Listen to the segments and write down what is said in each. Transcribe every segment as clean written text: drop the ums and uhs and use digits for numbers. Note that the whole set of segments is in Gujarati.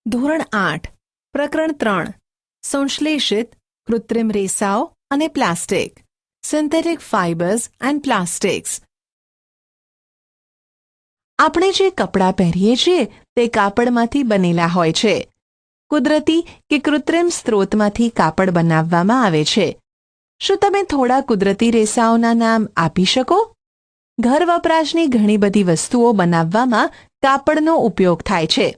ધોરણ 8 પ્રકરણ 3 સંશ્લેષિત કૃત્રિમ રેસાઓ અને plastic synthetic fibres and plastics. આપણે જે કપડાં પહેરીએ છીએ તે કાપડમાંથી બનેલા હોય છે. કુદરતી કે કૃત્રિમ સ્ત્રોતમાંથી કાપડ બનાવવામાં આવે છે. શું તમે થોડા કુદરતી રેસાઓના નામ આપી શકો? ઘર વપરાશની ઘણી બધી વસ્તુઓ બનાવવામાં કાપડનો ઉપયોગ થાય છે.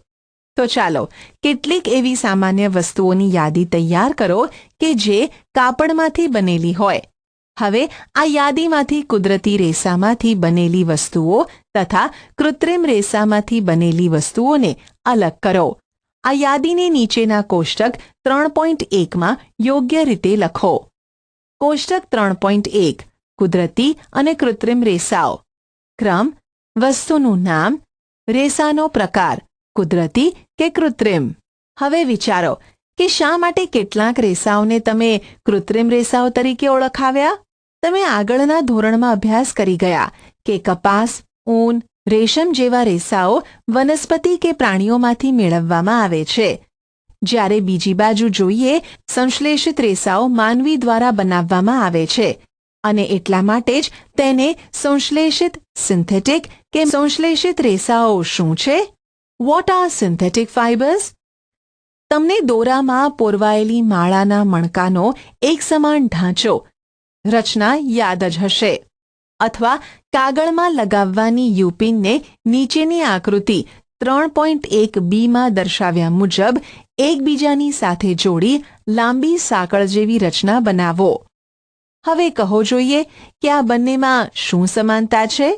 તો ચાલો કેટલીક એવી સામાન્ય વસ્તુઓની યાદી તૈયાર કરો કે જે કાપડમાંથી બનેલી હોય. હવે આ યાદીમાંથી કુદરતી રેસામાંથી બનેલી વસ્તુઓ તથા કૃત્રિમ રેસામાંથી બનેલી વસ્તુઓને અલગ કરો. આ યાદીને નીચેના કોષ્ટક 3.1માં યોગ્ય રીતે લખો. કોષ્ટક 3.1 કુદરતી અને કૃત્રિમ રેસાઓ. ક્રમ: વસ્તુનું નામ, રેસાનો પ્રકાર, કુદરતી કે કૃત્રિમ. હવે વિચારો કે શા માટે કેટલાક રેસાઓને તમે કૃત્રિમ રેસાઓ તરીકે ઓળખાવ્યા? તમે આગળના ધોરણમાં અભ્યાસ કરી ગયા કે કપાસ, ઊન, રેશમ જેવા રેસાઓ વનસ્પતિ કે પ્રાણીઓમાંથી મેળવવામાં આવે છે. જ્યારે બીજી બાજુ જોઈએ, સંશ્લેષિત રેસાઓ માનવી દ્વારા બનાવવામાં આવે છે અને એટલા માટે જ તેને સંશ્લેષિત સિન્થેટિક કે સંશ્લેષિત રેસાઓ શું છે? What are synthetic fibres? તમને દોરામાં પોરવાયેલી માળાના મણકાનો એક સમાન ઢાંચો, રચના યાદ જ હશે. અથવા કાગળમાં લગાવવાની યુપિનને નીચેની આકૃતિ 3.1bમાં દર્શાવ્યા મુજબ એકબીજાની સાથે જોડી લાંબી સાંકળ જેવી રચના બનાવો. હવે કહો જોઈએ કે આ બંનેમાં શું સમાનતા છે?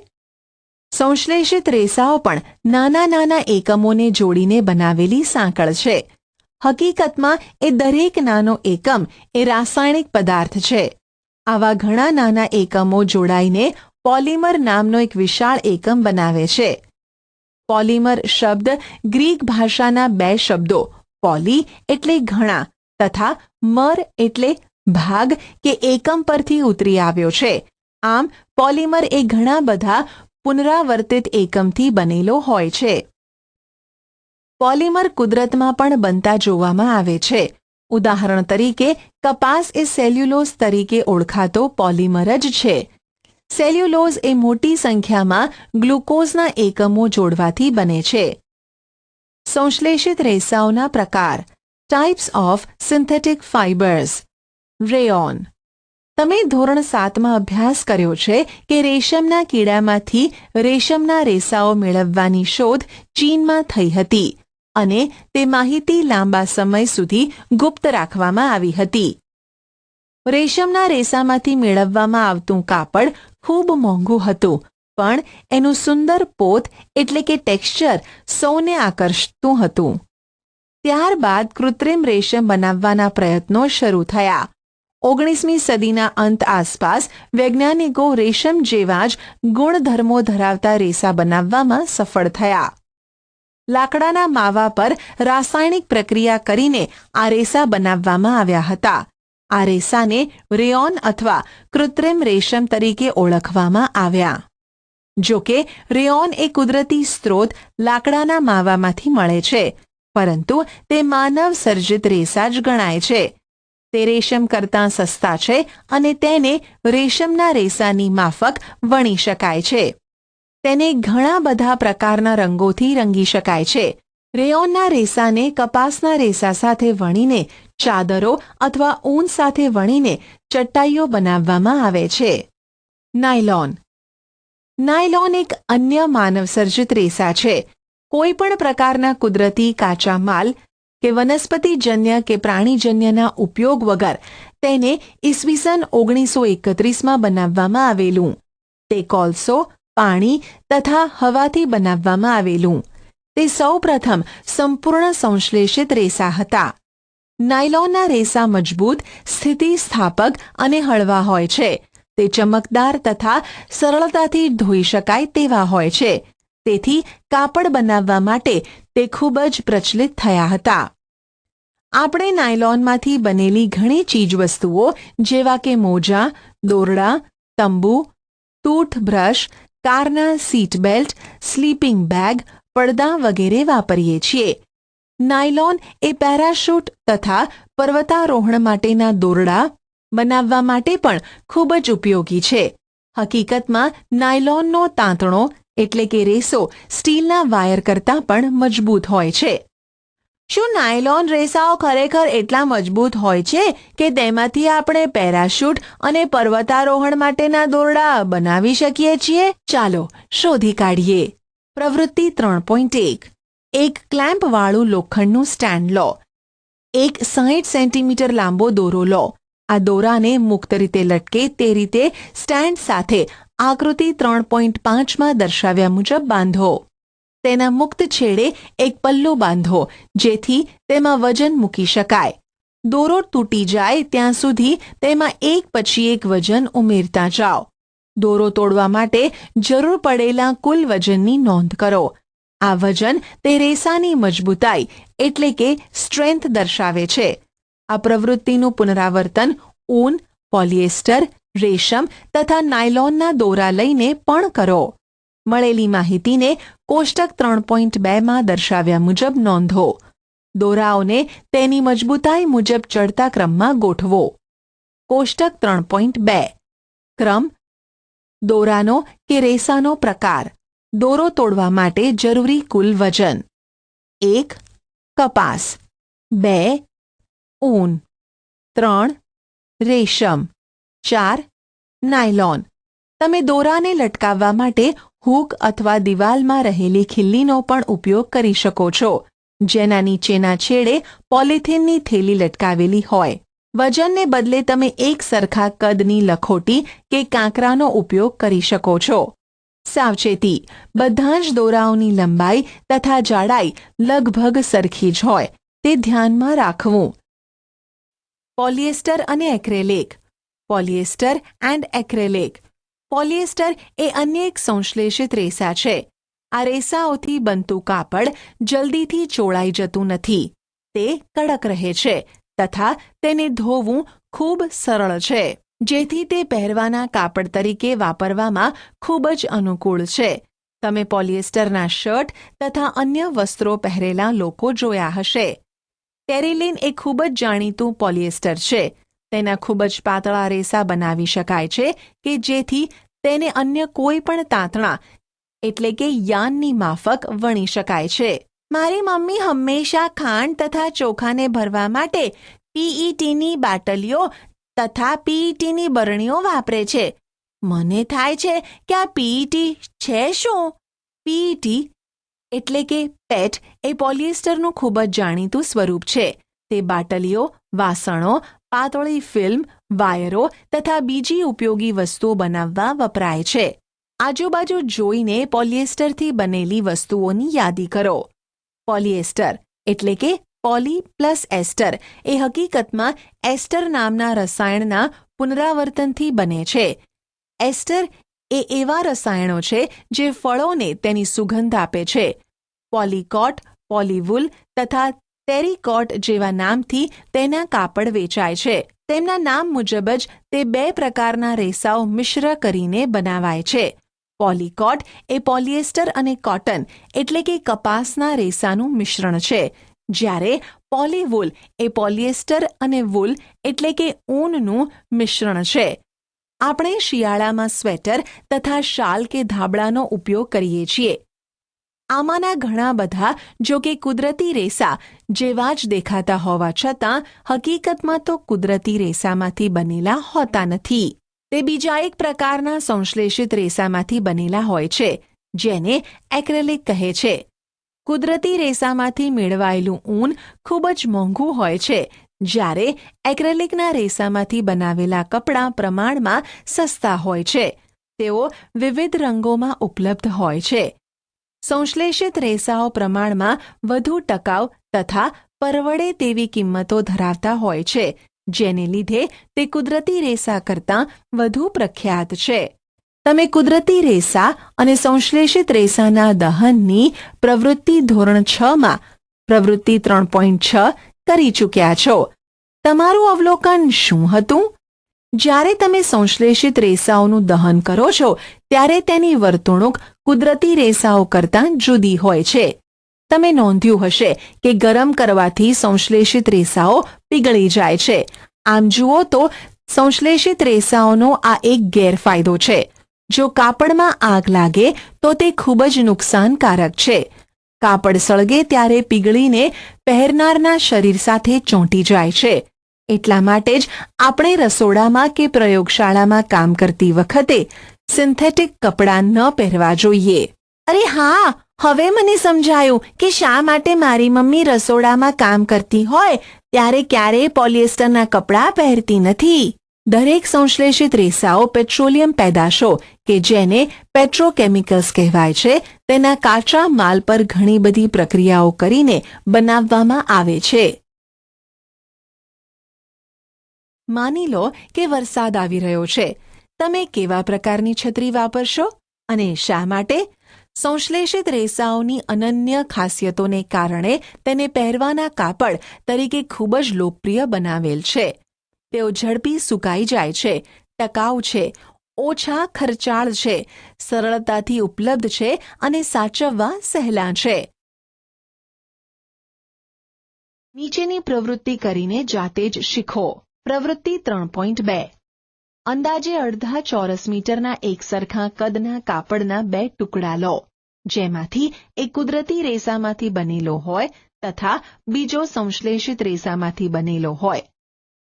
સંશ્લેષિત રેસાઓ પણ નાના નાના એકમોને જોડીને બનાવેલી સાંકળ છે. હકીકતમાં એ દરેક નાનો એકમ એ રાસાયણિક પદાર્થ છે. આવા ઘણા નાના એકમો જોડાઈને પોલિમર નામનો એક વિશાળ એકમ બનાવે છે. પોલિમર શબ્દ ગ્રીક ભાષાના બે શબ્દો પોલી એટલે ઘણા તથા મર એટલે ભાગ કે એકમ પરથી ઉતરી આવ્યો છે. આમ પોલિમર એ ઘણા બધા પુનરાવર્તિત એકમથી બનેલો હોય છે. પોલિમર કુદરતમાં પણ બનતા જોવામાં આવે છે. ઉદાહરણ તરીકે કપાસ એ સેલ્યુલોઝ તરીકે ઓળખાતો પોલિમર જ છે. સેલ્યુલોઝ એ મોટી સંખ્યામાં ગ્લુકોઝના એકમો જોડવાથી બને છે. સંશ્લેષિત રેસાઓના પ્રકાર. Types of synthetic fibres. Rayon. તમે ધોરણ 7માં અભ્યાસ કર્યો છે કે રેશમના કીડામાંથી રેશમના રેસાઓ મેળવવાની શોધ ચીનમાં થઈ હતી અને તે માહિતી લાંબા સમય સુધી ગુપ્ત રાખવામાં આવી હતી. રેશમના રેસામાંથી મેળવવામાં આવતું કાપડ ખૂબ મોંઘું હતું, પણ એનું સુંદર પોત એટલે કે ટેક્સચર સૌને આકર્ષતું હતું. ત્યારબાદ કૃત્રિમ રેશમ બનાવવાના પ્રયત્નો શરૂ થયા. 19મી સદીના અંત આસપાસ વૈજ્ઞાનિકો રેશમ જેવા જ ગુણધર્મો ધરાવતા રેસા બનાવવામાં સફળ થયા. લાકડાના માવા પર રાસાયણિક પ્રક્રિયા કરીને આ રેસા બનાવવામાં આવ્યા હતા. આ રેસાને રેયોન અથવા કૃત્રિમ રેશમ તરીકે ઓળખવામાં આવ્યા. જો કે રેયોન એ કુદરતી સ્ત્રોત લાકડાના માવામાંથી મળે છે, પરંતુ તે માનવ સર્જિત રેસા જ ગણાય છે. તે રેશમ કરતાં સસ્તા છે અને તેને રેશમના રેસાની માફક વણી શકાય છે. તેને ઘણા બધા પ્રકારના રંગોથી રંગી શકાય છે. રેયોનના રેસાને કપાસના રેસા સાથે વણીને ચાદરો અથવા ઊન સાથે વણીને ચટાઈઓ બનાવવામાં આવે છે. નાયલોન. નાયલોન એક અન્ય માનવસર્જિત રેસા છે. કોઈ પણ પ્રકારના કુદરતી કાચા માલ કે વનસ્પતિજન્ય કે પ્રાણીજન્યના ઉપયોગ વગર તેને ઈસવીસન 1931માં બનાવવામાં આવેલું. તે કોલસો, પાણી તથા હવાથી બનાવવામાં આવેલું. તે સૌપ્રથમ સંપૂર્ણ સંશ્લેષિત રેસા હતા. નાયલોનના રેસા મજબૂત, સ્થિતિસ્થાપક અને હળવા હોય છે. તે ચમકદાર તથા સરળતાથી ધોઈ શકાય તેવા હોય છે. તેથી કાપડ બનાવવા માટે તે ખૂબ જ પ્રચલિત થયા હતા. આપણે નાયલોનમાંથી બનેલી ઘણી ચીજવસ્તુઓ જેવા કે મોજા, દોરડા, તંબુ, ટૂથબ્રશ, કારના સીટ બેલ્ટ, સ્લીપિંગ બેગ, પડદા વગેરે વાપરીએ છીએ. નાયલોન એ પેરાશૂટ તથા પર્વતારોહણ માટેના દોરડા બનાવવા માટે પણ ખૂબ જ ઉપયોગી છે. હકીકતમાં નાયલોનનો તાંતણો એટલે કે રેસો સ્ટીલના વાયર કરતાં પણ મજબૂત હોય છે. શું નાયલોન રેસાઓ ખરેખર એટલા મજબૂત હોય છે કે તેમાંથી આપણે પેરાશૂટ અને પર્વતારોહણ માટેના દોરડા બનાવી શકીએ છીએ? ચાલો શોધી કાઢીએ. પ્રવૃત્તિ 3.1. એક ક્લેમ્પવાળું લોખંડનું સ્ટેન્ડ લો. એક 60 સેન્ટીમીટર લાંબો દોરો લો. આ દોરાને મુક્ત રીતે લટકે તે રીતે સ્ટેન્ડ સાથે આકૃતિ 3.5માં દર્શાવ્યા મુજબ બાંધો. તેના મુક્ત છેડે એક પલ્લું બાંધો જેથી તેમાં વજન મૂકી શકાય. દોરો તૂટી જાય ત્યાં સુધી તેમાં એક પછી એક વજન ઉમેરતા જાઓ. દોરો તોડવા માટે જરૂર પડેલા કુલ વજનની નોંધ કરો. આ વજન તે રેસાની મજબૂતાઈ એટલે કે સ્ટ્રેન્થ દર્શાવે છે. આ પ્રવૃત્તિનું પુનરાવર્તન ઊન, પોલિએસ્ટર, રેશમ તથા નાયલોનના દોરા લઈને પણ કરો. મળેલી માહિતીને કોષ્ટક 3.2માં દર્શાવ્યા મુજબ નોંધો. દોરાઓને તેની મજબૂતાઈ મુજબ ચડતા ક્રમમાં ગોઠવો. કોષ્ટક 3.2. ક્રમ. દોરાનો કે રેસાનો પ્રકાર. દોરો તોડવા માટે જરૂરી કુલ વજન. 1. કપાસ. 2. ઊન. 3. રેશમ. 4. નાયલોન. તમે દોરાને લટકાવવા માટે હૂક અથવા દિવાલમાં રહેલી ખિલ્લીનો પણ ઉપયોગ કરી શકો છો જેના નીચેના છેડે પોલિથીનની થેલી લટકાવેલી હોય. વજનને બદલે તમે એક સરખા કદની લખોટી કે કાંકરાનો ઉપયોગ કરી શકો છો. સાવચેતી. બધા જ દોરાઓની લંબાઈ તથા જાડાઈ લગભગ સરખી જ હોય તે ધ્યાનમાં રાખવું. પોલિએસ્ટર અને acrylic. Polyester and acrylic. Polyester એ અન્ય એક સંશ્લેષિત રેસા છે. આ રેસાઓથી બનતું કાપડ જલ્દીથી ચોળાઈ જતું નથી. તે કડક રહે છે તથા તેને ધોવું ખૂબ સરળ છે જેથી તે પહેરવાના કાપડ તરીકે વાપરવામાં ખૂબ જ અનુકૂળ છે. તમે પોલિએસ્ટરના શર્ટ તથા અન્ય વસ્ત્રો પહેરેલા લોકો જોયા હશે. ટેરિલિન એ ખૂબ જ જાણીતું પોલિએસ્ટર છે. તેના ખૂબ જ પાતળા રેસા બનાવી શકાય છે કે જેથી તેને અન્ય કોઈ પણ તાંતણા એટલે કે યાનની માફક વણી શકાય છે. મારી મમ્મી હંમેશા ખાંડ તથા ચોખાને ભરવા માટે પીઈટીની બાટલીઓ તથા પીઈટીની બરણીઓ વાપરે છે. મને થાય છે કે આ પીઈટી છે શું? પીઈટી એટલે કે પેટ એ પોલિએસ્ટરનું ખૂબ જ જાણીતું સ્વરૂપ છે. તે બાટલીઓ, વાસણો, પાતળી ફિલ્મ, વાયરો તથા બીજી ઉપયોગી વસ્તુઓ બનાવવા વપરાય છે. આજુબાજુ જોઈને પોલિએસ્ટરથી બનેલી વસ્તુઓની યાદી કરો. પોલિએસ્ટર એટલે કે પોલી પ્લસ એસ્ટર એ હકીકતમાં એસ્ટર નામના રસાયણના પુનરાવર્તનથી બને છે. એસ્ટર એ એવા રસાયણો છે જે ફળોને તેની સુગંધ આપે છે. પોલીકોટ, પોલીવુલ તથા ટેરીકોટ જેવા નામથી તેના કાપડ વેચાય છે. તેમના નામ મુજબ જ તે બે પ્રકારના રેસાઓ મિશ્ર કરીને બનાવાય છે. પોલીકોટ એ પોલિએસ્ટર અને કોટન એટલે કે કપાસના રેસાનું મિશ્રણ છે, જ્યારે પોલીવુલ એ પોલિએસ્ટર અને વૂલ એટલે કે ઊનનું મિશ્રણ છે. આપણે શિયાળામાં સ્વેટર તથા શાલ કે ધાબળાનો ઉપયોગ કરીએ છીએ. આમાંના ઘણા બધા જો કે કુદરતી રેસા જેવા જ દેખાતા હોવા છતાં હકીકતમાં તો કુદરતી રેસામાંથી બનેલા હોતા નથી. તે બીજા એક પ્રકારના સંશ્લેષિત રેસામાંથી બનેલા હોય છે જેને એક્રેલિક કહે છે. કુદરતી રેસામાંથી મેળવાયેલું ઊન ખૂબ જ મોંઘું હોય છે, જ્યારે એક્રેલિકના રેસામાંથી બનાવેલા કપડાં પ્રમાણમાં સસ્તા હોય છે. તેઓ વિવિધ રંગોમાં ઉપલબ્ધ હોય છે. સંશ્લેષિત રેસાઓ પ્રમાણમાં વધુ ટકાઉ તથા પરવડે તેવી કિંમતો ધરાવતા હોય છે, જેને લીધે તે કુદરતી રેસા કરતાં વધુ પ્રખ્યાત છે. તમે કુદરતી રેસા અને સંશ્લેષિત રેસાના દહનની પ્રવૃત્તિ ધોરણ 6માં પ્રવૃત્તિ 3.6 કરી ચૂક્યા છો. તમારું અવલોકન શું હતું? જ્યારે તમે સંશ્લેષિત રેસાઓનું દહન કરો છો ત્યારે તેની વર્તણૂક કુદરતી રેસાઓ કરતાં જુદી હોય છે. તમે નોંધ્યું હશે કે ગરમ કરવાથી સંશ્લેષિત રેસાઓ પીગળી જાય છે. આમ જુઓ તો સંશ્લેષિત રેસાઓનો આ એક ગેરફાયદો છે. જો કાપડમાં આગ લાગે તો તે ખૂબ જ નુકસાનકારક છે. કાપડ સળગે ત્યારે પીગળીને પહેરનારના શરીર સાથે ચોંટી જાય છે. એટલા માટે જ આપણે રસોડામાં કે પ્રયોગશાળામાં કામ કરતી વખતે સિન્થેટિક કપડાં ન પહેરવા જોઈએ. અરે હા, હવે મને સમજાયું કે શા માટે મારી મમ્મી રસોડામાં કામ કરતી હોય ત્યારે ક્યારેય પોલિએસ્ટરના કપડાં પહેરતી નથી. દરેક સંશ્લેષિત રેસાઓ પેટ્રોલિયમ પેદાશો કે જેને પેટ્રોકેમિકલ્સ કહેવાય છે તેના કાચા માલ પર ઘણી બધી પ્રક્રિયાઓ કરીને બનાવવામાં આવે છે. માની લો કે વરસાદ આવી રહ્યો છે. તમે કેવા પ્રકારની છત્રી વાપરશો અને શા માટે? સંશ્લેષિત રેસાઓની અનન્ય ખાસિયતોને કારણે તેને પહેરવાના કાપડ તરીકે ખૂબ જ લોકપ્રિય બનાવેલ છે. તેઓ ઝડપી સુકાઈ જાય છે, ટકાઉ છે, ઓછા ખર્ચાળ છે, સરળતાથી ઉપલબ્ધ છે અને સાચવવા સહેલા છે. નીચેની પ્રવૃત્તિ કરીને જાતે જ શીખો. પ્રવૃત્તિ 3.2. અંદાજે અડધા ચોરસ મીટરના એક સરખા કદના કાપડના 2 ટુકડા લો, જેમાંથી એક કુદરતી રેસામાંથી બનેલો હોય તથા બીજો સંશ્લેષિત રેસામાંથી બનેલો હોય.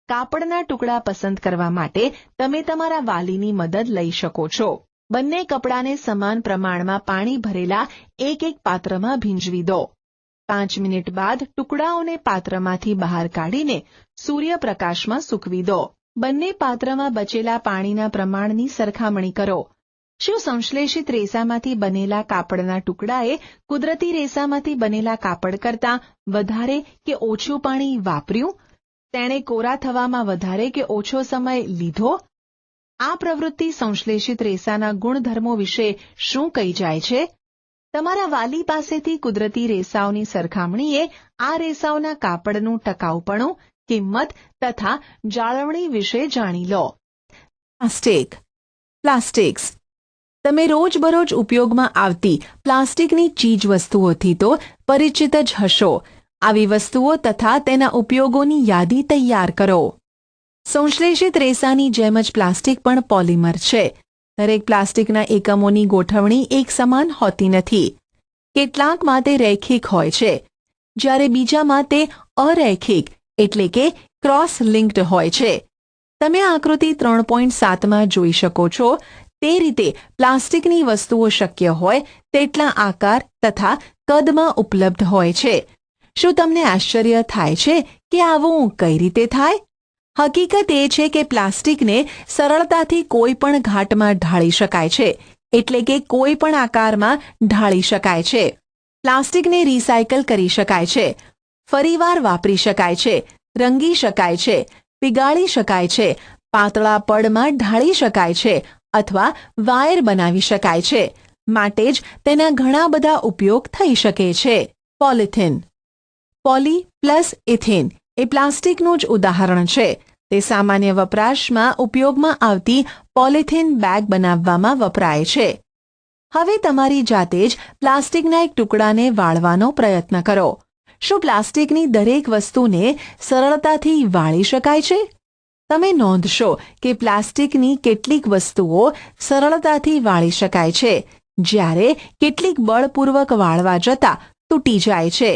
કાપડના ટુકડા પસંદ કરવા માટે તમે તમારા વાલીની મદદ લઈ શકો છો. બંને કપડાને સમાન પ્રમાણમાં પાણી ભરેલા એક પાત્રમાં ભીંજવી દો. 5 મિનિટ બાદ ટુકડાઓને પાત્રમાંથી બહાર કાઢીને સૂર્યપ્રકાશમાં સૂકવી દો. બંને પાત્રમાં બચેલા પાણીના પ્રમાણની સરખામણી કરો. શું સંશ્લેષિત રેસામાંથી બનેલા કાપડના ટુકડાએ કુદરતી રેસામાંથી બનેલા કાપડ કરતાં વધારે કે ઓછું પાણી વાપર્યું? તેણે કોરા થવામાં વધારે કે ઓછો સમય લીધો? આ પ્રવૃત્તિ સંશ્લેષિત રેસાના ગુણધર્મો વિશે શું કહી જાય છે? તમારા વાલી પાસેથી કુદરતી રેસાઓની સરખામણીએ આ રેસાઓના કાપડનું ટકાઉપણું, કિંમત તથા જાળવણી વિશે જાણી લો. પ્લાસ્ટિક્સ. તમે રોજબરોજ ઉપયોગમાં આવતી પ્લાસ્ટિકની ચીજવસ્તુઓથી તો પરિચિત જ હશો. આવી વસ્તુઓ તથા તેના ઉપયોગોની યાદી તૈયાર કરો. સંશ્લેષિત રેસાની જેમ જ પ્લાસ્ટિક પણ પોલિમર છે. દરેક પ્લાસ્ટિકના એકમોની ગોઠવણી એક સમાન હોતી નથી. કેટલાકમાં તે રૈખિક હોય છે, જ્યારે બીજામાં તે અરૈખિક એટલે કે ક્રોસ લિંક્ડ હોય છે. તમે આકૃતિ 3.7માં જોઈ શકો છો તે રીતે પ્લાસ્ટિકની વસ્તુઓ શક્ય હોય તેટલા આકાર તથા કદમાં ઉપલબ્ધ હોય છે. શું તમને આશ્ચર્ય થાય છે કે આવું કઈ રીતે થાય? હકીકત એ છે કે પ્લાસ્ટિકને સરળતાથી કોઈ પણ ઘાટમાં ઢાળી શકાય છે, એટલે કે કોઈ પણ આકારમાં ઢાળી શકાય છે. પ્લાસ્ટિકને રિસાયકલ કરી શકાય છે, ફરીવાર વાપરી શકાય છે, રંગી શકાય છે, પીગાળી શકાય છે, પાતળા પડમાં ઢાળી શકાય છે અથવા વાયર બનાવી શકાય છે. માટે જ તેના ઘણા બધા ઉપયોગ થઈ શકે છે. પોલિથીન. પોલી પ્લસ ઇથીન એ પ્લાસ્ટિકનું જ ઉદાહરણ છે. તે સામાન્ય વપરાશમાં ઉપયોગમાં આવતી પોલિથીન બેગ બનાવવામાં વપરાય છે. હવે તમારી જાતે જ પ્લાસ્ટિકના એક ટુકડાને વાળવાનો પ્રયત્ન કરો. શું પ્લાસ્ટિકની દરેક વસ્તુને સરળતાથી વાળી શકાય છે? તમે નોંધશો કે પ્લાસ્ટિકની કેટલીક વસ્તુઓ સરળતાથી વાળી શકાય છે, જ્યારે કેટલીક બળપૂર્વક વાળવા જતાં તૂટી જાય છે.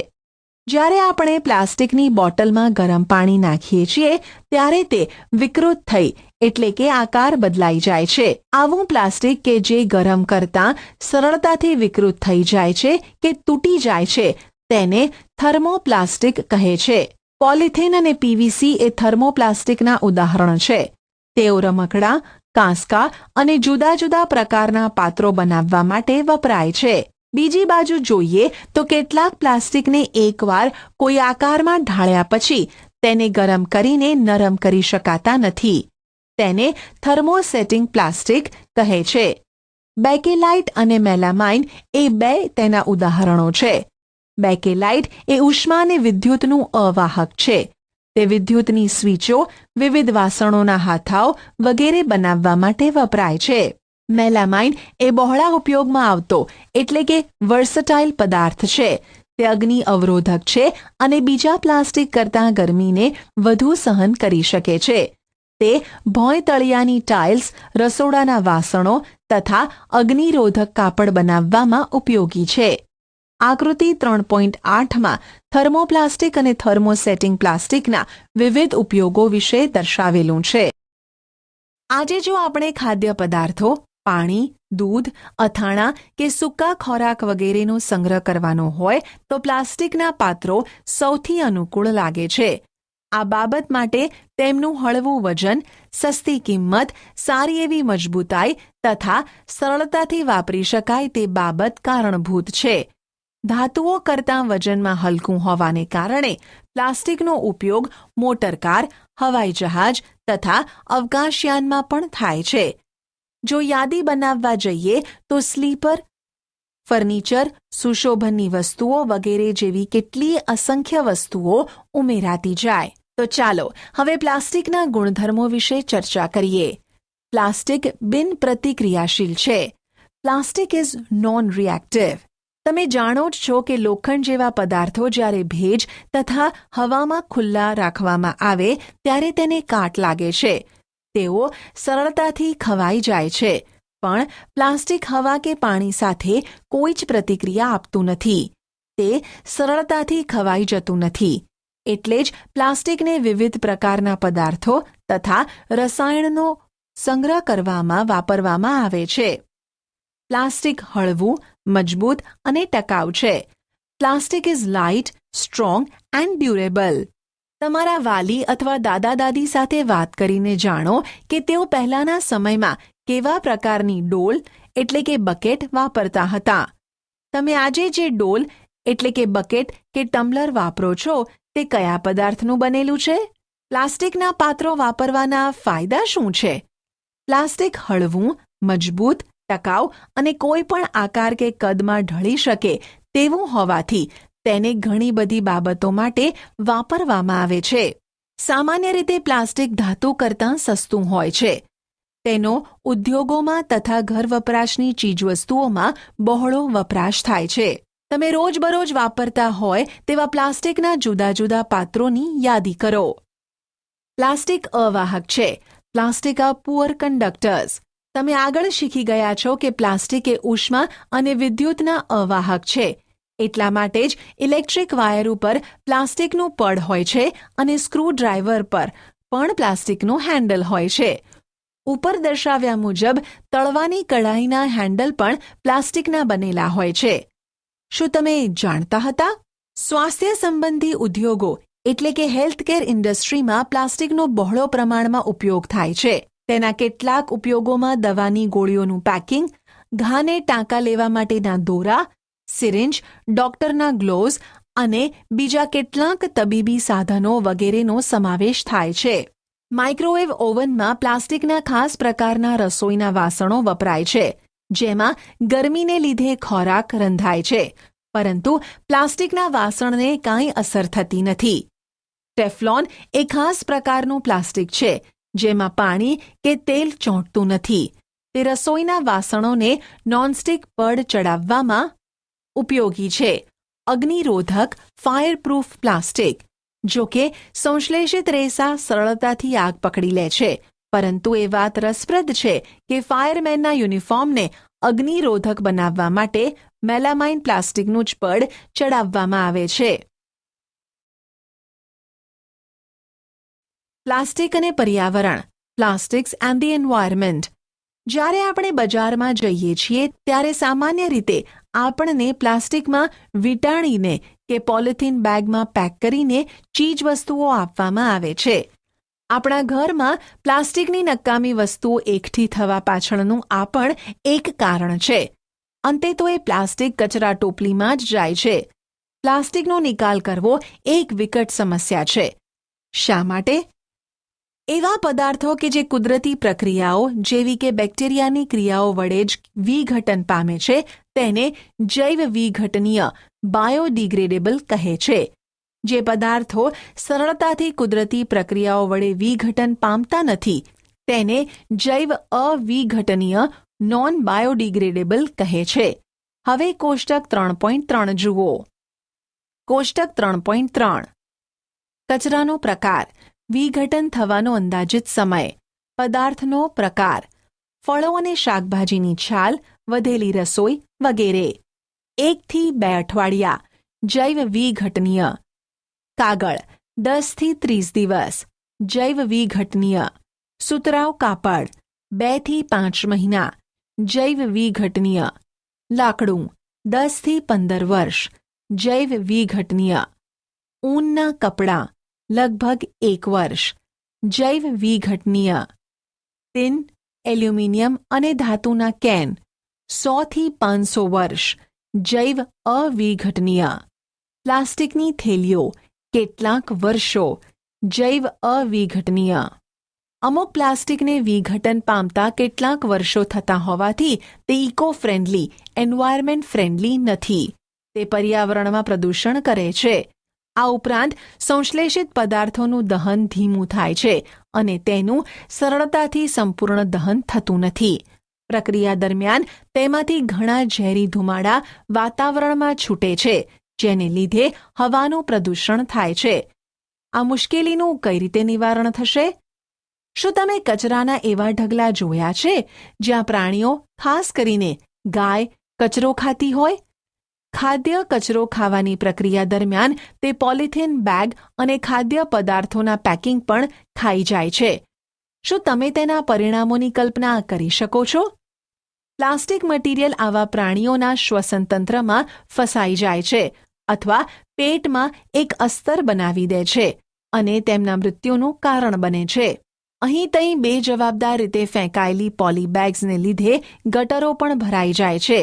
જ્યારે આપણે પ્લાસ્ટિકની બોટલમાં ગરમ પાણી નાખીએ છીએ ત્યારે તે વિકૃત થઈ એટલે કે આકાર બદલાઈ જાય છે. આવું પ્લાસ્ટિક કે જે ગરમ કરતાં સરળતાથી વિકૃત થઈ જાય છે કે તૂટી જાય છે તેને થર્મોપ્લાસ્ટિક કહે છે. પોલિથીન અને પીવીસી એ થર્મોપ્લાસ્ટિકના ઉદાહરણ છે. તેઓ રમકડાં, કાંસકા અને જુદા જુદા પ્રકારના પાત્રો બનાવવા માટે વપરાય છે. બીજી બાજુ જોઈએ તો કેટલાક પ્લાસ્ટિકને એકવાર કોઈ આકારમાં ઢાળ્યા પછી તેને ગરમ કરીને નરમ કરી શકાતા નથી. તેને થર્મોસેટિંગ પ્લાસ્ટિક કહે છે. બેકેલાઇટ અને મેલામાઇન એ બે તેના ઉદાહરણો છે. બેકેલાઇટ એ ઉષ્મા અને વિદ્યુતનું અવાહક છે. તે વિદ્યુતની સ્વિચો, વિવિધ વાસણોના હાથાઓ વગેરે બનાવવા માટે વપરાય છે. મેલામાઇન એ બહોળા ઉપયોગમાં આવતો એટલે કે વર્સટાઇલ પદાર્થ છે. તે અગ્નિ અવરોધક છે અને બીજા પ્લાસ્ટિક કરતાં ગરમીને વધુ સહન કરી શકે છે. તે ભોંય તળિયાની ટાઇલ્સ, રસોડાના વાસણો તથા અગ્નિરોધક કાપડ બનાવવામાં ઉપયોગી છે. આકૃતિ 3.8માં થર્મોપ્લાસ્ટિક અને થર્મોસેટિંગ પ્લાસ્ટિકના વિવિધ ઉપયોગો વિશે દર્શાવેલું છે. આજે જો આપણે ખાદ્ય પદાર્થો, પાણી, દૂધ, અથાણા કે સૂકા ખોરાક વગેરેનો સંગ્રહ કરવાનો હોય તો પ્લાસ્ટિકના પાત્રો સૌથી અનુકૂળ લાગે છે. આ બાબત માટે તેમનું હળવું વજન, સસ્તી કિંમત, સારી એવી મજબૂતાઈ તથા સરળતાથી વાપરી શકાય તે બાબત કારણભૂત છે. ધાતુઓ કરતાં વજનમાં હલકું હોવાને કારણે પ્લાસ્ટિકનો ઉપયોગ મોટરકાર, હવાઈ જહાજ તથા અવકાશયાનમાં પણ થાય છે. જો યાદી બનાવવા જઈએ તો સ્લીપર, ફર્નિચર, સુશોભનની વસ્તુઓ વગેરે જેવી કેટલીય અસંખ્ય વસ્તુઓ ઉમેરાતી જાય. તો ચાલો હવે પ્લાસ્ટિકના ગુણધર્મો વિશે ચર્ચા કરીએ. પ્લાસ્ટિક બિનપ્રતિક્રિયાશીલ છે. Plastic is known reactive. તમે જાણો જ છો કે લોખંડ જેવા પદાર્થો જ્યારે ભેજ તથા હવામાં ખુલ્લા રાખવામાં આવે ત્યારે તેને કાટ લાગે છે. તેઓ સરળતાથી ખવાઈ જાય છે. પણ પ્લાસ્ટિક હવા કે પાણી સાથે કોઈ જ પ્રતિક્રિયા આપતું નથી. તે સરળતાથી ખવાઈ જતું નથી. એટલે જ પ્લાસ્ટિકને વિવિધ પ્રકારના પદાર્થો તથા રસાયણનો સંગ્રહ કરવામાં વાપરવામાં આવે છે. પ્લાસ્ટિક હળવું, મજબૂત અને ટકાઉ છે. Plastic is light, strong and durable. તમારા વાલી અથવા દાદા દાદી સાથે વાત કરીને જાણો કે તેઓ પહેલાના સમયમાં કેવા પ્રકારની ડોલ એટલે કે બકેટ વાપરતા હતા. તમે આજે જે ડોલ એટલે કે બકેટ કે ટમ્બલર વાપરો છો તે કયા પદાર્થનું બનેલું છે? પ્લાસ્ટિકના પાત્રો વાપરવાના ફાયદા શું છે? પ્લાસ્ટિક હળવું, મજબૂત, ટકાઉ અને કોઈ પણ આકાર કે કદમાં ઢળી શકે તેવું હોવાથી તેને ઘણી બધી બાબતો માટે વાપરવામાં આવે છે. સામાન્ય રીતે પ્લાસ્ટિક ધાતુ કરતાં સસ્તું હોય છે. તેનો ઉદ્યોગોમાં તથા ઘર વપરાશની ચીજવસ્તુઓમાં બહોળો વપરાશ થાય છે. તમે રોજબરોજ વાપરતા હોય તેવા પ્લાસ્ટિકના જુદા જુદા પાત્રોની યાદી કરો. પ્લાસ્ટિક અવાહક છે. Plastic are poor conductors. તમે આગળ શીખી ગયા છો કે પ્લાસ્ટિક એ ઉષ્મા અને વિદ્યુતના અવાહક છે. એટલા માટે જ ઇલેક્ટ્રિક વાયર ઉપર પ્લાસ્ટિકનું પડ હોય છે અને સ્ક્રૂ ડ્રાઈવર પર પણ પ્લાસ્ટિકનું હેન્ડલ હોય છે. ઉપર દર્શાવ્યા મુજબ તળવાની કઢાઈના હેન્ડલ પણ પ્લાસ્ટિકના બનેલા હોય છે. શું તમે જાણતા હતા? સ્વાસ્થ્ય સંબંધી ઉદ્યોગો એટલે કે હેલ્થકેર ઇન્ડસ્ટ્રીમાં પ્લાસ્ટિકનો બહોળો પ્રમાણમાં ઉપયોગ થાય છે. તેના કેટલાક ઉપયોગોમાં દવાની ગોળીઓનું પેકિંગ, ઘાને ટાંકા લેવા માટેના દોરા, સિરિંજ, ડોક્ટરના ગ્લોવ્સ અને બીજા કેટલાક તબીબી સાધનો વગેરેનો સમાવેશ થાય છે. માઇક્રોવેવ ઓવનમાં પ્લાસ્ટિકના ખાસ પ્રકારના રસોઈના વાસણો વપરાય છે, જેમાં ગરમીને લીધે ખોરાક રંધાય છે, પરંતુ પ્લાસ્ટિકના વાસણને કાંઈ અસર થતી નથી. ટેફલોન એ ખાસ પ્રકારનું પ્લાસ્ટિક છે, જેમાં પાણી કે તેલ ચોંટતું નથી. તે રસોઈના વાસણોને નોનસ્ટિક પડ ચડાવવામાં ઉપયોગી છે. અગ્નિરોધક ફાયરપ્રૂફ પ્લાસ્ટિક. જો કે સંશ્લેષિત રેસા સરળતાથી આગ પકડી લે છે, પરંતુ એ વાત રસપ્રદ છે કે ફાયરમેનના યુનિફોર્મને અગ્નિરોધક બનાવવા માટે મેલામાઇન પ્લાસ્ટિકનું જ પડ ચડાવવામાં આવે છે. પ્લાસ્ટિક અને પર્યાવરણ. Plastics and the environment. જ્યારે આપણે બજારમાં જઈએ છીએ ત્યારે સામાન્ય રીતે આપણને પ્લાસ્ટિકમાં વીંટાળીને કે પોલિથીન બેગમાં પેક કરીને ચીજવસ્તુઓ આપવામાં આવે છે. આપણા ઘરમાં પ્લાસ્ટિકની નકામી વસ્તુઓ એકઠી થવા પાછળનું આ પણ એક કારણ છે. અંતે તો એ પ્લાસ્ટિક કચરા ટોપલીમાં જ જાય છે. પ્લાસ્ટિકનો નિકાલ કરવો એક વિકટ સમસ્યા છે. શા માટે? એવા પદાર્થો કે જે કુદરતી પ્રક્રિયાઓ જેવી કે બેક્ટેરિયાની ક્રિયાઓ વડે જ વિઘટન પામે છે તેને જૈવ વિઘટનીય બાયોડિગ્રેડેબલ કહે છે. જે પદાર્થો સરળતાથી કુદરતી પ્રક્રિયાઓ વડે વિઘટન પામતા નથી તેને જૈવ અવિઘટનીય નોન બાયોડિગ્રેડેબલ કહે છે. હવે કોષ્ટક 3.3 જુઓ. કોષ્ટક 3.3. કચરાનો પ્રકાર, વિઘટન થવાનો અંદાજિત સમય, પદાર્થનો પ્રકાર, ફળો અને શાકભાજીની છાલ, વધેલી રસોઈ વગેરે. 1 થી 2 અઠવાડિયા, જૈવ વિઘટનીય. કાગળ 10 થી 30 દિવસ, જૈવ વિઘટનીય. સુતરાઉ કાપડ 2 થી 5 મહિના, જૈવ વિઘટનીય. લાકડું 10 થી 15 વર્ષ, જૈવ વિઘટનીય. ઊનના કપડાં લગભગ 1 વર્ષ, જૈવ વિઘટનીય. ટીન, એલ્યુમિનિયમ અને ધાતુના કેન 100 થી 500 વર્ષ, જૈવ અવિઘટનીય. પ્લાસ્ટિકની થેલીઓ કેટલાક વર્ષો, જૈવ અવિઘટનીય. અમુક પ્લાસ્ટિકને વિઘટન પામતા કેટલાક વર્ષો થતા હોવાથી તે ઇકો ફ્રેન્ડલી, એન્વાયરમેન્ટ ફ્રેન્ડલી નથી. તે પર્યાવરણમાં પ્રદૂષણ કરે છે. આ ઉપરાંત સંશ્લેષિત પદાર્થોનું દહન ધીમું થાય છે અને તેનું સરળતાથી સંપૂર્ણ દહન થતું નથી. પ્રક્રિયા દરમિયાન તેમાંથી ઘણા ઝેરી ધુમાડા વાતાવરણમાં છૂટે છે, જેને લીધે હવાનું પ્રદૂષણ થાય છે. આ મુશ્કેલીનું કઈ રીતે નિવારણ થશે? શું તમે કચરાના એવા ઢગલા જોયા છે જ્યાં પ્રાણીઓ, ખાસ કરીને ગાય, કચરો ખાતી હોય? ખાદ્ય કચરો ખાવાની પ્રક્રિયા દરમિયાન તે પોલિથીન બેગ અને ખાદ્ય પદાર્થોના પેકિંગ પણ ખાઈ જાય છે. શું તમે તેના પરિણામોની કલ્પના કરી શકો છો? પ્લાસ્ટિક મટીરિયલ આવા પ્રાણીઓના શ્વસન તંત્રમાં ફસાઈ જાય છે અથવા પેટમાં એક અસ્તર બનાવી દે છે અને તેમના મૃત્યુનું કારણ બને છે. અહીં તહીં બેજવાબદાર રીતે ફેંકાયેલી પોલી બેગ્સને લીધે ગટરો પણ ભરાઈ જાય છે.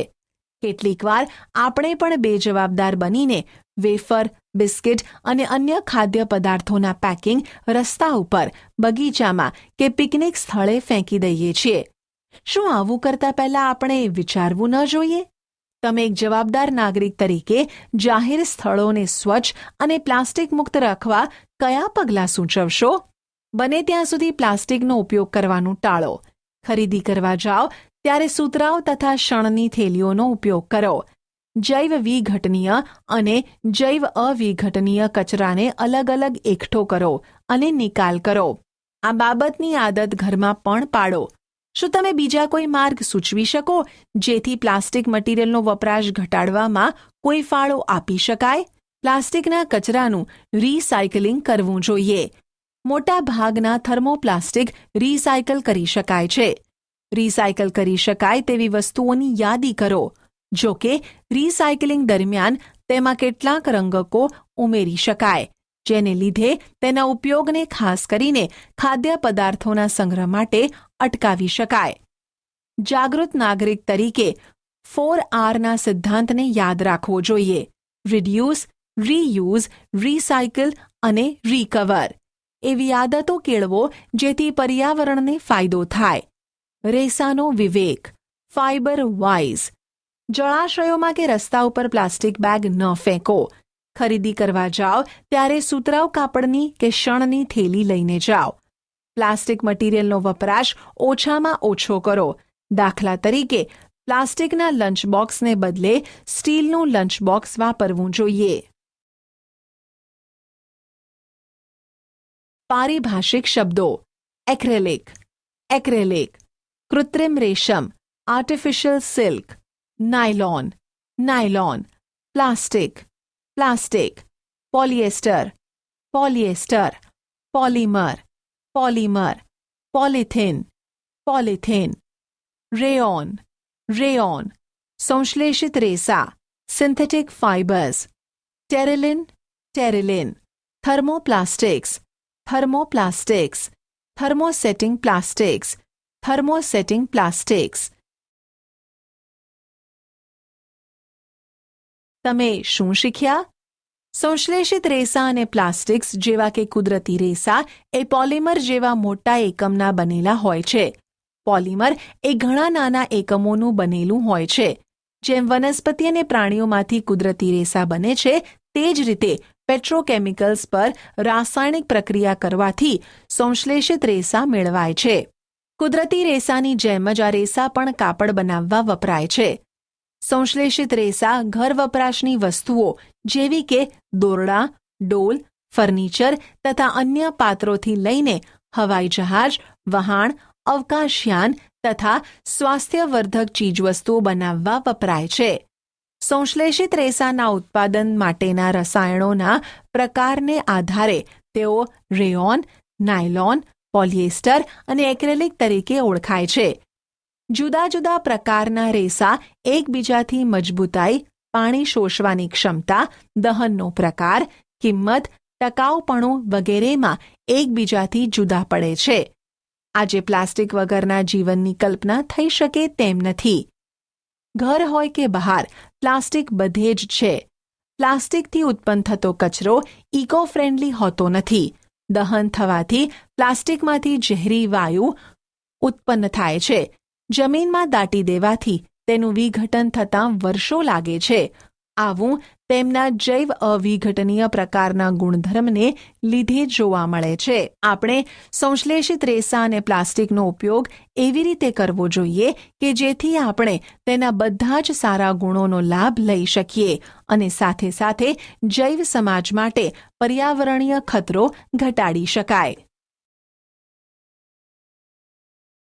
કેટલીકવાર આપણે પણ બેજવાબદાર બનીને વેફર, બિસ્કિટ અને અન્ય ખાદ્ય પદાર્થોના પેકિંગ રસ્તા ઉપર, બગીચામાં કે પિકનિક સ્થળે ફેંકી દઈએ છીએ. શું આવું કરતા પહેલા આપણે વિચારવું ન જોઈએ? તમે એક જવાબદાર નાગરિક તરીકે જાહેર સ્થળોને સ્વચ્છ અને પ્લાસ્ટિક મુક્ત રાખવા કયા પગલાં સૂચવશો? બને ત્યાં સુધી પ્લાસ્ટિકનો ઉપયોગ કરવાનું ટાળો. ખરીદી કરવા જાઓ ત્યારે સુતરાઉ તથા શણની થેલીઓનો ઉપયોગ કરો. જૈવ વિઘટનીય અને જૈવ અવિઘટનીય કચરાને અલગ અલગ એકઠો કરો અને નિકાલ કરો. આ બાબતની આદત ઘરમાં પણ પાડો. શું તમે બીજા કોઈ માર્ગ સૂચવી શકો જેથી પ્લાસ્ટિક મટીરિયલનો વપરાશ ઘટાડવામાં કોઈ ફાળો આપી શકાય? પ્લાસ્ટિકના કચરાનું રિસાયકલિંગ કરવું જોઈએ. મોટા ભાગના થર્મોપ્લાસ્ટિક રિસાયકલ કરી શકાય છે. રિસાયકલ કરી શકાય તેવી વસ્તુઓની યાદી કરો. જો કે રિસાયકલિંગ દરમિયાન તેમાં કેટલાક રંગકો ઉમેરી શકાય, જેને લીધે તેના ઉપયોગને ખાસ કરીને ખાદ્ય પદાર્થોના સંગ્રહ માટે અટકાવી શકાય. જાગૃત નાગરિક તરીકે 4Rના સિદ્ધાંતને યાદ રાખવો જોઈએ: રિડ્યુસ, રીયુઝ, રિસાયકલ અને રિકવર. એવી આદતો કેળવો જેથી પર્યાવરણને ફાયદો થાય. રેસાનો વિવેક, ફાઇબર વાઇઝ. જળાશયોમાં કે રસ્તા ઉપર પ્લાસ્ટિક બેગ ન ફેંકો. ખરીદી કરવા જાઓ ત્યારે સુતરાઉ કાપડની કે શણની થેલી લઈને જાઓ. પ્લાસ્ટિક મટીરિયલનો વપરાશ ઓછામાં ઓછો કરો. દાખલા તરીકે, પ્લાસ્ટિકના લંચ બોક્સને બદલે સ્ટીલનું લંચ બોક્સ વાપરવું જોઈએ. પારિભાષિક શબ્દો: એક્રેલિક, એક્રેલિક. કૃત્રિમ રેશમ, artificial silk. Nylon, nylon. Plastic, plastic. Polyester, polyester. Polymer, polymer. Polythene, polythene. Rayon, rayon. સંશ્લેષિત રેસા, synthetic fibres. Terylene, terylene. Thermoplastics, thermoplastics. Thermosetting plastics, thermosetting plastics. તમે શું શીખ્યા? સંશ્લેષિત રેસા અને પ્લાસ્ટિક્સ જેવા કે કુદરતી રેસા એ પોલિમર જેવા મોટા એકમના બનેલા હોય છે. પોલિમર એ ઘણા નાના એકમોનું બનેલું હોય છે. જેમ વનસ્પતિ અને પ્રાણીઓમાંથી કુદરતી રેસા બને છે, તે જ રીતે પેટ્રોકેમિકલ્સ પર રાસાયણિક પ્રક્રિયા કરવાથી સંશ્લેષિત રેસા મેળવાય છે. કુદરતી રેસાની જેમ જ આ રેસા પણ કાપડ બનાવવા વપરાય છે. સંશ્લેષિત રેસા ઘર વપરાશની વસ્તુઓ જેવી કે દોરડા, ડોલ, ફર્નિચર તથા અન્ય પાત્રોથી લઈને હવાઈ જહાજ, વહાણ, અવકાશયાન તથા સ્વાસ્થ્યવર્ધક ચીજવસ્તુઓ બનાવવા વપરાય છે. સંશ્લેષિત રેસાના ઉત્પાદન માટેના રસાયણોના પ્રકારને આધારે તેઓ રેયોન, નાયલોન, પોલિએસ્ટર અને એક્રેલિક તરીકે ઓળખાય છે. જુદા જુદા પ્રકારના રેસા એકબીજાથી મજબૂતાઈ, પાણી શોષવાની ક્ષમતા, દહનનો પ્રકાર, કિંમત, ટકાઉપણું વગેરેમાં એકબીજાથી જુદા પડે છે. આજે પ્લાસ્ટિક વગરના જીવનની કલ્પના થઈ શકે તેમ નથી. ઘર હોય કે બહાર, પ્લાસ્ટિક બધે જ છે. પ્લાસ્ટિકથી ઉત્પન્ન થતો કચરો ઇકો ફ્રેન્ડલી હોતો નથી. દહન થવાથી પ્લાસ્ટિકમાંથી ઝેરી વાયુ ઉત્પન્ન થાય છે. જમીનમાં દાટી દેવાથી તેનું વિઘટન થતાં વર્ષો લાગે છે. આવું તેમના જૈવ અવિઘટનીય પ્રકારના ગુણધર્મને લીધે જોવા મળે છે. આપણે સંશ્લેષિત રેસા અને પ્લાસ્ટિકનો ઉપયોગ એવી રીતે કરવો જોઈએ કે જેથી આપણે તેના બધા જ સારા ગુણોનો લાભ લઈ શકીએ અને સાથે સાથે જૈવ સમાજ માટે પર્યાવરણીય ખતરો ઘટાડી શકાય.